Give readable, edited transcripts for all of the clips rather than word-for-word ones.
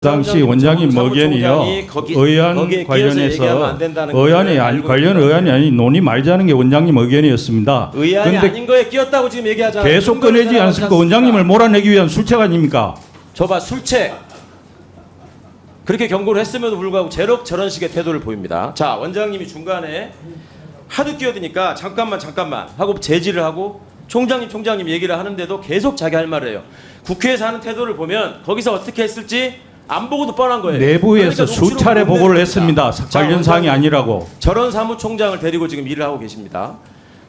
당시 원장님 의견이요. 의안 관련해서 의안이 아니 논의 말자는 게 원장님 의견이었습니다. 의안이 아닌 거에 끼었다고 지금 얘기하잖아요. 계속 꺼내지 않습니까? 원장님을 몰아내기 위한 술책 아닙니까? 저봐 술책. 그렇게 경고를 했음에도 불구하고 저런 식의 태도를 보입니다. 자, 원장님이 중간에 하도 끼어드니까 잠깐만 하고 제지를 하고 총장님 얘기를 하는데도 계속 자기 할 말을 해요. 국회에서 하는 태도를 보면 거기서 어떻게 했을지 안 보고도 뻔한 거예요. 내부에서 수차례 보고를 했습니다. 관련 사항이 아니라고. 저런 사무총장을 데리고 지금 일을 하고 계십니다.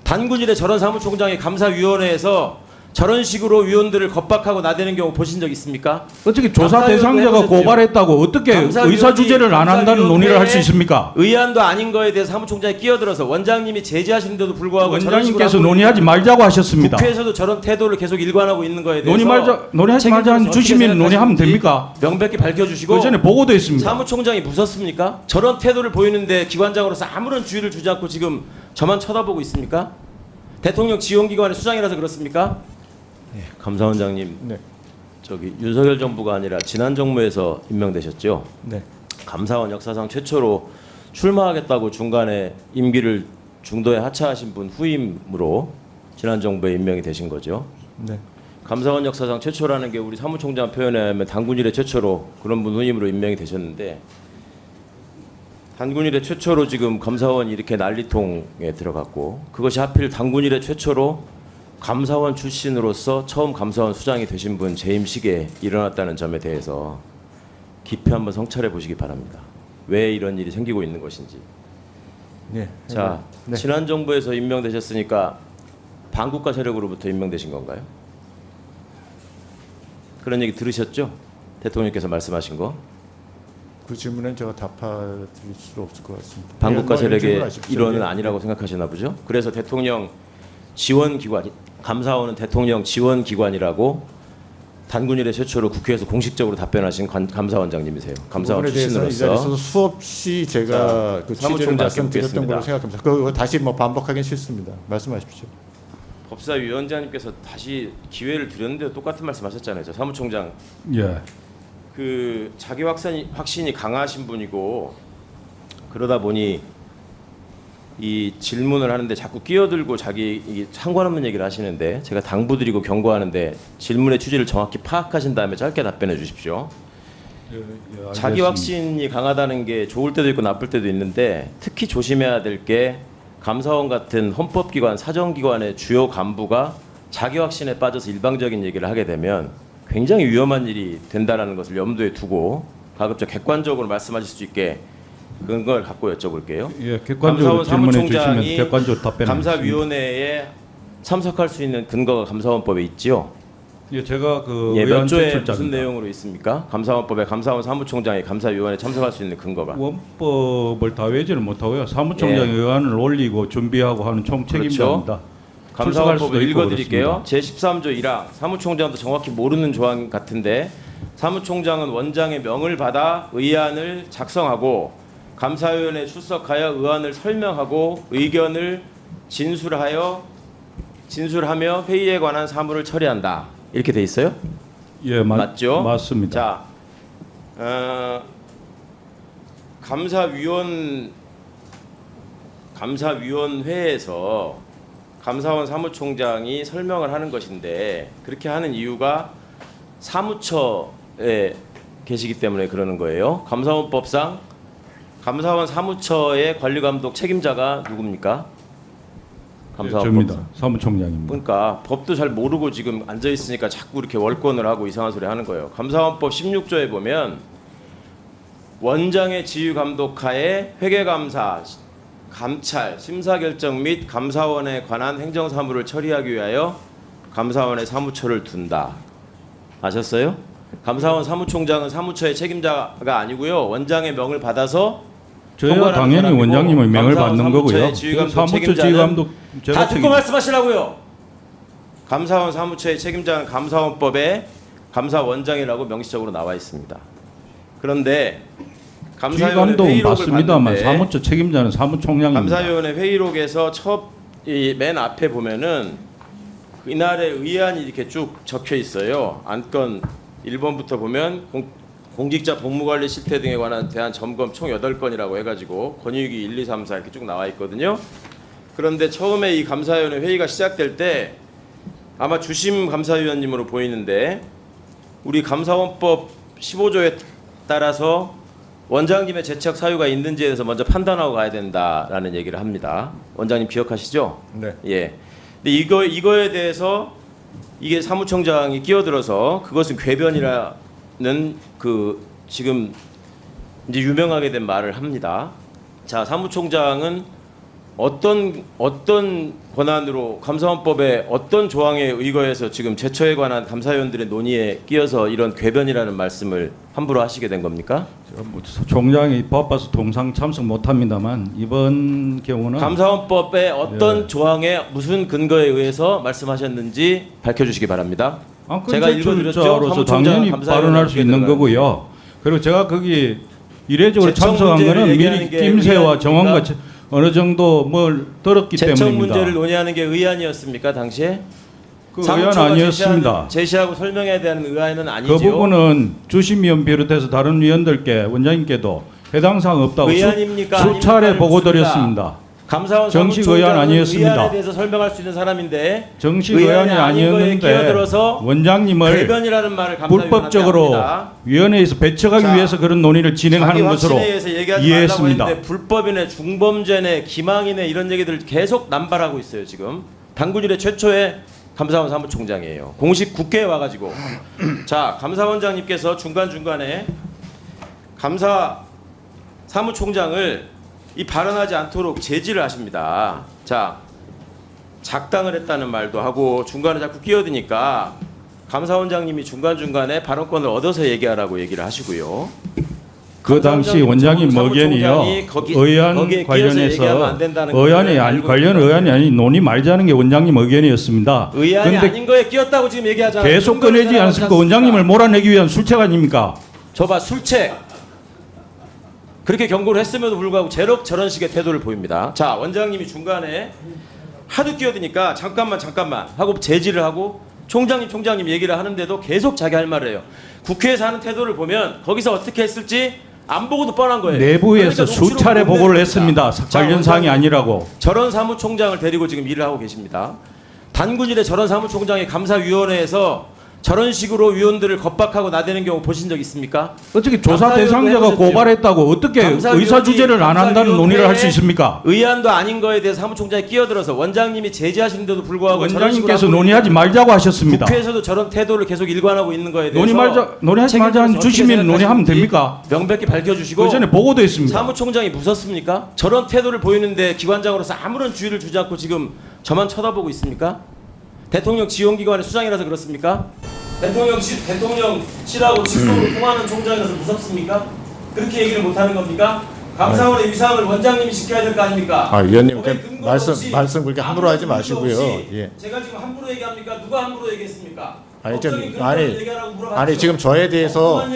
단군일의 저런 사무총장이 감사위원회에서 저런 식으로 위원들을 겁박하고 나대는 경우 보신 적 있습니까? 어떻게 조사 대상자가 고발했다고 어떻게 의사 주제를 안 한다는 논의를 할 수 있습니까? 의안도 아닌 거에 대해서 사무총장이 끼어들어서 원장님이 제지하시는데도 불구하고 원장님께서 논의하지 말자고 하셨습니다. 국회에서도 저런 태도를 계속 일관하고 있는 거에 대해서 논의하지 말자는 주시면 논의하면 됩니까? 명백히 밝혀주시고 그 전에 보고도 했습니다. 사무총장이 무섭습니까? 저런 태도를 보이는데 기관장으로서 아무런 주의를 주지 않고 지금 저만 쳐다보고 있습니까? 대통령 지원기관의 수장이라서 그렇습니까? 네, 감사원장님. 네. 저기 윤석열 정부가 아니라 지난 정부에서 임명되셨죠? 네. 감사원 역사상 최초로 출마하겠다고 중간에 임기를 중도에 하차하신 분 후임으로 지난 정부에 임명이 되신 거죠. 네. 감사원 역사상 최초라는 게 우리 사무총장 표현에 하면 단군일의 최초로 그런 분 후임으로 임명이 되셨는데 단군일의 최초로 지금 감사원이 이렇게 난리통에 들어갔고 그것이 하필 단군일의 최초로 감사원 출신으로서 처음 감사원 수장이 되신 분 재임 시기에 일어났다는 점에 대해서 깊이 한번 성찰해 보시기 바랍니다. 왜 이런 일이 생기고 있는 것인지. 네. 자, 네. 지난 정부에서 임명되셨으니까 반국가 세력으로부터 임명되신 건가요? 그런 얘기 들으셨죠? 대통령께서 말씀하신 거. 그 질문엔 제가 답드릴 수 없을 것 같습니다. 반국가 세력의 질문하십시오. 일원은 예. 아니라고 생각하시나 보죠? 그래서 대통령 지원기관, 감사원은 대통령 지원기관이라고 단군일의 최초로 국회에서 공식적으로 답변하신 감사원장님이세요. 감사원 이 출신으로서. 자리에서 수없이 제가 그 취지를 말씀드렸던 걸로 생각합니다. 그거 다시 뭐 반복하기는 싫습니다. 말씀하십시오. 법사위원장님께서 다시 기회를 드렸는데 똑같은 말씀하셨잖아요. 저 사무총장. 예. 그 자기 확신이 강하신 분이고 그러다 보니 이 질문을 하는데 자꾸 끼어들고 자기 상관없는 얘기를 하시는데 제가 당부드리고 경고하는데 질문의 취지를 정확히 파악하신 다음에 짧게 답변해 주십시오. 자기 확신이 강하다는 게 좋을 때도 있고 나쁠 때도 있는데 특히 조심해야 될 게 감사원 같은 헌법기관, 사정기관의 주요 간부가 자기 확신에 빠져서 일방적인 얘기를 하게 되면 굉장히 위험한 일이 된다는 것을 염두에 두고 가급적 객관적으로 말씀하실 수 있게 그런 걸 갖고 여쭤볼게요. 예, 객관적으로 질문해 주시면 객관적으로 답변. 감사위원회에 참석할 수 있는 근거가 감사원법에 있지요. 예, 제가 그 몇 조에 무슨 내용으로 있습니까? 감사원법에 감사원 사무총장이 감사위원회에 참석할 수 있는 근거가. 원법을 다 외지를 못하고요. 사무총장이 의안을 올리고 준비하고 하는 총책임자입니다. 그렇죠. 감사원법을 읽어드릴게요. 제13조 1항 사무총장도 정확히 모르는 조항 같은데 사무총장은 원장의 명을 받아 의안을 작성하고 감사위원회에 출석하여 의안을 설명하고 의견을 진술하며 회의에 관한 사무를 처리한다. 이렇게 돼 있어요? 예, 맞죠? 맞습니다. 자, 감사위원회에서 감사원 사무총장이 설명을 하는 것인데 그렇게 하는 이유가 사무처에 계시기 때문에 그러는 거예요. 감사원법상 감사원 사무처의 관리감독 책임자가 누굽니까? 저입니다. 사무총장입니다. 그러니까 법도 잘 모르고 지금 앉아 있으니까 자꾸 이렇게 월권을 하고 이상한 소리 하는 거예요. 감사원법 16조에 보면 원장의 지휘 감독하에 회계감사, 감찰, 심사결정 및 감사원에 관한 행정사무를 처리하기 위하여 감사원의 사무처를 둔다. 아셨어요? 감사원 사무총장은 사무처의 책임자가 아니고요. 원장의 명을 받아서 저희가 당연히 원장님의 명을 받는 거고요. 사무처 지휘감독 다 듣고 말씀하시라고요. 감사원 사무처의 책임자는 감사원법에 감사원장이라고 명시적으로 나와 있습니다. 그런데 감사위원회 회의록을 맞습니다만 봤는데 사무처 책임자는 사무총장입니다. 감사위원회 회의록에서 맨 앞에 보면은 이날의 의안이 이렇게 쭉 적혀 있어요. 안건 1번부터 보면 공직자 복무관리 실태 등에 관한 대한 점검 총 8건이라고 해가지고 권익위 1, 2, 3, 4 이렇게 쭉 나와 있거든요. 그런데 처음에 이 감사위원회 회의가 시작될 때 아마 주심 감사위원님으로 보이는데 우리 감사원법 15조에 따라서 원장님의 재척 사유가 있는지에 대해서 먼저 판단하고 가야 된다라는 얘기를 합니다. 원장님 기억하시죠? 네. 예. 근데 이거에 대해서 이게 사무총장이 끼어들어서 그것은 궤변이라는 그 지금 이제 유명하게 된 말을 합니다. 자, 사무총장은 어떤 권한으로 감사원법의 어떤 조항에 의거해서 지금 제처에 관한 감사위원들의 논의에 끼어서 이런 궤변이라는 말씀을 함부로 하시게 된 겁니까? 총장이 바빠서 동상 참석 못합니다만 이번 경우는 감사원법의 어떤 조항에 무슨 근거에 의해서 말씀하셨는지 밝혀주시기 바랍니다. 제가 읽어드렸죠. 사무총장으로서 당연히 발언할 수 있는 거고요. 그리고 제가 거기 이례적으로 참석한 거는 미리 낌새와 정황과 어느 정도 뭘 들었기 제청 때문입니다. 문제를 논의하는 게 의안이었습니까 당시에? 그 의안 아니었습니다. 제시하고 설명해야 되는 의안은 아니죠. 그 부분은 주심위원 비롯해서 다른 위원들께 원장님께도 해당 사항 없다고 의안입니까? 수차례 보고드렸습니다. 감사원 정식 의안 아니었습니다. 의안에 대해서 설명할 수 있는 사람인데 정식 의안이 아니었는데 원장님을 궤변이라는 말을 감사위원한테 불법적으로 합니다. 위원회에서 배척하기 위해서 그런 논의를 진행하는 것으로 이해했습니다. 했는데 불법이네, 중범죄네, 기망이네 이런 얘기들 계속 남발하고 있어요. 지금 당군 이래 최초의 감사원 사무총장이에요. 공식 국회에 와가지고 자, 감사원장님께서 중간중간에 감사 사무총장을 이 발언하지 않도록 제지를 하십니다. 자, 작당을 했다는 말도 하고 중간에 자꾸 끼어드니까 감사원장님이 중간중간에 발언권을 얻어서 얘기하라고 얘기를 하시고요. 그 당시 원장님 의견이요. 의안 관련해서 관련 의안이 아닌 논의 말자는 게 원장님 의견이었습니다. 의안이 아닌 거에 끼었다고 지금 얘기하잖아요. 계속 꺼내지 않습니까? 원장님을 몰아내기 위한 술책 아닙니까? 저봐, 술책. 그렇게 경고를 했음에도 불구하고 저런 식의 태도를 보입니다. 자, 원장님이 중간에 하도 끼어드니까 잠깐만 하고 제지를 하고 총장님 얘기를 하는데도 계속 자기 할 말을 해요. 국회에서 하는 태도를 보면 거기서 어떻게 했을지 안 보고도 뻔한 거예요. 내부에서 그러니까 수차례 보고를 했습니다. 관련 사항이 아니라고. 저런 사무총장을 데리고 지금 일을 하고 계십니다. 단군일에 저런 사무총장이 감사위원회에서 저런 식으로 위원들을 겁박하고 나대는 경우 보신 적 있습니까? 어떻게 조사 대상자가 고발했다고 어떻게 의사 주제를 안 한다는 논의를 할 수 있습니까? 의안도 아닌 거에 대해서 사무총장이 끼어들어서 원장님이 제지하시는데도 불구하고 원장님께서 논의하지 말자고 하셨습니다. 국회에서도 저런 태도를 계속 일관하고 있는 거에 대해서 논의하지 말자는 주시면 논의하면 됩니까? 명백히 밝혀주시고. 그 전에 보고도 했습니다. 사무총장이 무섭습니까? 저런 태도를 보이는데 기관장으로서 아무런 주의를 주지 않고 지금 저만 쳐다보고 있습니까? 대통령 지원기관의 수장이라서 그렇습니까? 대통령실하고 직속으로 통하는 총장이라서 무섭습니까? 그렇게 얘기를 못하는 겁니까? 감사원의 위상을 원장님이 지켜야 될 거 아닙니까? 위원님 말씀 그렇게 함부로 하지 마시고요. 예. 제가 지금 함부로 얘기합니까? 누가 함부로 얘기했습니까? 아니 지금 저에 대해서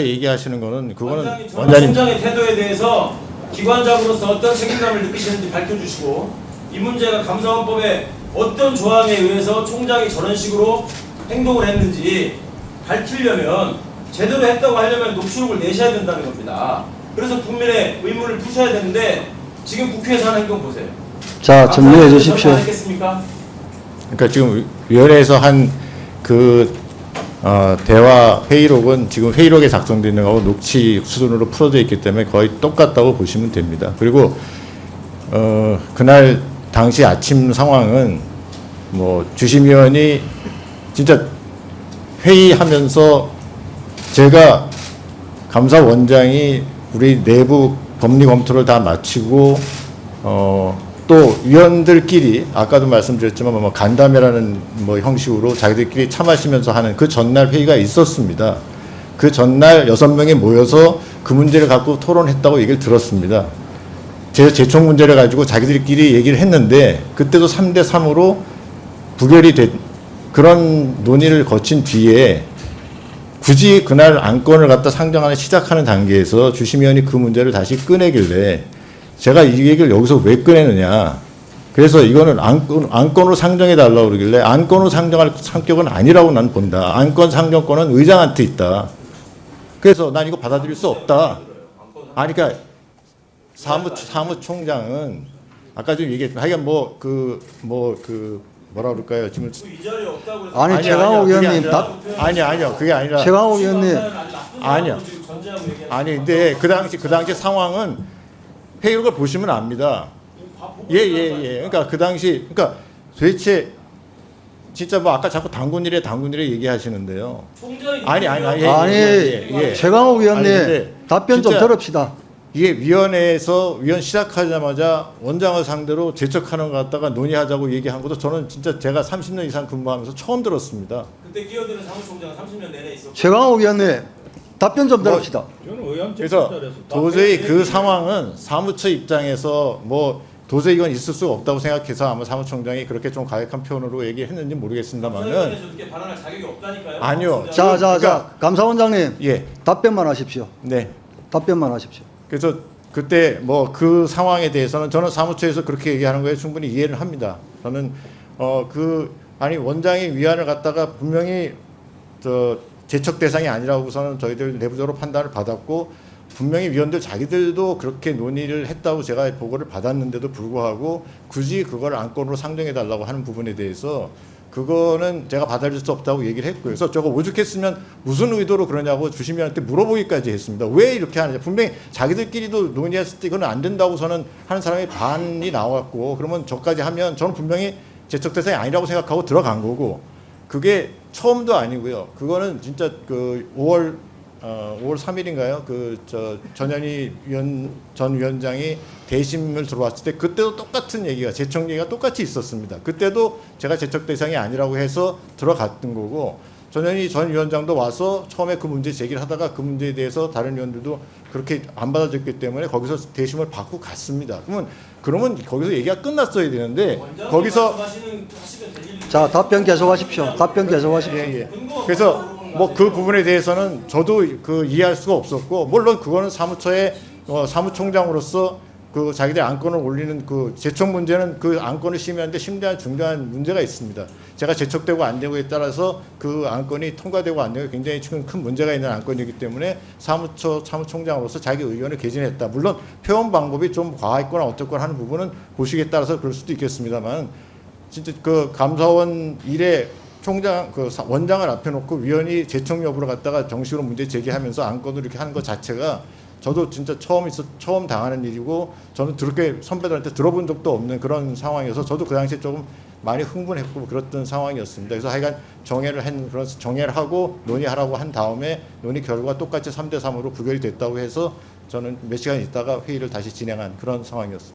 얘기하시는 거는 그거는 원장님 총장의 태도에 대해서 기관장으로서 어떤 책임감을 느끼시는지 밝혀주시고 이 문제가 감사원법의 어떤 조항에 의해서 총장이 저런 식으로 행동을 했는지 밝히려면 제대로 했다고 하려면 녹취록을 내셔야 된다는 겁니다. 그래서 국민의 의문을 푸셔야 되는데 지금 국회에서 하는 행동 보세요. 자, 정리해 주십시오. 그러니까 지금 위원회에서 한 그 대화 회의록은 지금 회의록에 작성되어 있는 거하고 녹취 수준으로 풀어져 있기 때문에 거의 똑같다고 보시면 됩니다. 그리고 그날 당시 아침 상황은 뭐 주심위원이 진짜 회의하면서 제가 감사원장이 우리 내부 법리 검토를 다 마치고 또 위원들끼리 아까도 말씀드렸지만 뭐 간담회라는 뭐 형식으로 자기들끼리 차 마시면서 하는 그 전날 회의가 있었습니다. 그 전날 6명이 모여서 그 문제를 갖고 토론했다고 얘기를 들었습니다. 재총 문제를 가지고 자기들끼리 얘기를 했는데 그때도 3대 3으로 부결이 된 그런 논의를 거친 뒤에 굳이 그날 안건을 갖다 상정하는 시작하는 단계에서 주심위원이 그 문제를 다시 꺼내길래 제가 이 얘기를 여기서 왜 꺼내느냐. 그래서 이거는 안건으로 상정해 달라고 그러길래 안건으로 상정할 성격은 아니라고 난 본다. 안건 상정권은 의장한테 있다. 그래서 난 이거 받아들일 수 없다. 아니 그러니까 사무총장은 아까 좀 얘기했지만 하여간 뭐라 그럴까요? 지금 아니 최강욱 그게 의원님 아니라- 아니요 그게 아니라 최강욱 의원님 아니요. 아니 근데 그 당시 상황은 회의록을 보시면 압니다. 예. 그러니까 그 당시 그러니까 도대체 진짜 뭐 아까 자꾸 당군이래 얘기하시는데요. 아니. 예. 최강욱 의원님 아니, 근데 답변 좀 진짜 들읍시다. 이게 위원회에서 위원 시작하자마자 원장을 상대로 재척하는 것 갖다가 논의하자고 얘기한 것도 저는 진짜 제가 30년 이상 근무하면서 처음 들었습니다. 그때 끼어드는 사무총장은 30년 내내 있었고 최강욱 의원님 답변 좀 들읍시다. 저는 의원 그래서 책임자라서 도저히 그 상황은 사무처 입장에서 뭐 도저히 이건 있을 수가 없다고 생각해서 아마 사무총장이 그렇게 좀 가혹한 표현으로 얘기했는지 모르겠습니다만은 사회에서 그렇게 발언할 자격이 없다니까요. 아니요. 사무총장은. 자 감사원장님 예, 답변만 하십시오. 네. 답변만 하십시오. 그래서 그때 뭐 그 상황에 대해서는 저는 사무처에서 그렇게 얘기하는 거에 충분히 이해를 합니다. 저는 아니 원장이 위안을 갖다가 분명히 제척 대상이 아니라고서는 저희들 내부적으로 판단을 받았고 분명히 위원들 자기들도 그렇게 논의를 했다고 제가 보고를 받았는데도 불구하고 굳이 그걸 안건으로 상정해 달라고 하는 부분에 대해서 그거는 제가 받아들일 수 없다고 얘기를 했고요. 그래서 저거 오죽했으면 무슨 의도로 그러냐고 주심위원한테 물어보기까지 했습니다. 왜 이렇게 하느냐. 분명히 자기들끼리도 논의했을 때 이거는 안 된다고서는 하는 사람이 반이 나왔고 그러면 저까지 하면 저는 분명히 제척 대상이 아니라고 생각하고 들어간 거고 그게 처음도 아니고요. 그거는 진짜 그 5월 3일인가요? 전현희 전 위원장이 대심을 들어왔을 때 그때도 똑같은 얘기가 제척 얘기가 똑같이 있었습니다. 그때도 제가 제척 대상이 아니라고 해서 들어갔던 거고 전현희 전 위원장도 와서 처음에 그 문제 제기를 하다가 그 문제에 대해서 다른 위원들도 그렇게 안 받아줬기 때문에 거기서 대심을 받고 갔습니다. 그러면 거기서 얘기가 끝났어야 되는데 원장님 거기서 말씀하시면 될 일인데. 자 답변 계속하십시오. 답변 계속하십시오. 예. 그래서 뭐 그 부분에 대해서는 저도 이해할 수가 없었고 물론 그거는 사무처의 사무총장으로서 그 자기들 안건을 올리는 그 제척 문제는 그 안건을 심의하는데 심대한 중대한 문제가 있습니다. 제가 제척되고 안 되고에 따라서 그 안건이 통과되고 안 되고 굉장히 큰 문제가 있는 안건이기 때문에 사무총장으로서 자기 의견을 개진했다. 물론 표현 방법이 좀 과했거나 어떻거나 하는 부분은 보시기에 따라서 그럴 수도 있겠습니다만 진짜 그 감사원 일에 총장 원장을 앞에 놓고 위원이 제청 여부를 갖다가 정식으로 문제 제기하면서 안건을 이렇게 하는 것 자체가 저도 진짜 처음 당하는 일이고 저는 그렇게 선배들한테 들어본 적도 없는 그런 상황이어서 저도 그 당시에 조금 많이 흥분했고 그랬던 상황이었습니다. 그래서 하여간 정회를 하고 논의하라고 한 다음에 논의 결과가 똑같이 3대 3으로 부결이 됐다고 해서 저는 몇 시간 있다가 회의를 다시 진행한 그런 상황이었습니다.